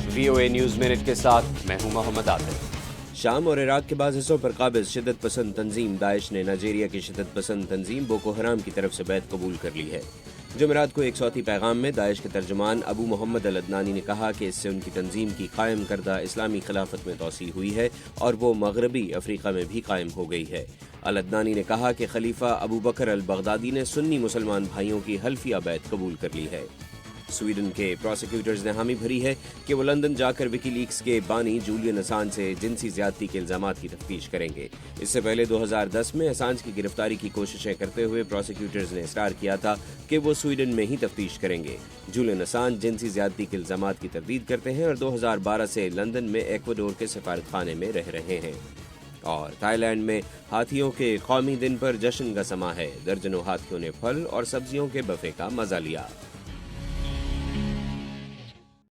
VOA news minute के साथ मैं हूं मोहम्मद आतिफ। शाम और इराक के बाद हिस्सों पर काबिज शिद्दत पसंद तंजीम दाइश ने नाइजीरिया की शिद्दत पसंद तंजीम बोको हराम की तरफ से बैत कबूल कर ली है। जुमेरात को एक सौती पैगाम में दाइश के तर्जुमान अबू मोहम्मद अल अदनानी ने कहा कि इससे उनकी तंजीम की कायम करदा इस्लामी खिलाफत में तोसी हुई है और वो मगरबी अफ्रीका में भी कायम हो गई है। अल अदनानी ने कहा कि खलीफा अबू बकर अल बगदादी ने सुन्नी मुसलमान भाइयों की हल्फिया बैत कबूल कर ली है। स्वीडन के प्रोसिक्यूटर्स ने हामी भरी है कि वो लंदन जाकर विकीलीक्स के बानी जूलियन असांज से जिनसी ज्यादती के इल्जामात की तफ्तीश करेंगे। इससे पहले 2010 में असांज की गिरफ्तारी की कोशिशें करते हुए प्रोसिक्यूटर्स ने इसरार किया था कि वो स्वीडन में ही तफ्तीश करेंगे। जूलियन असांज जिनसी ज्यादती के इल्जामात की तरदीद करते हैं और 2012 से लंदन में एक्वाडोर के सफारतखाने में रह रहे हैं। और थाईलैंड में हाथियों के कौमी दिन पर जश्न का समा है। दर्जनों हाथियों ने फल और सब्जियों के बफे का मजा लिया।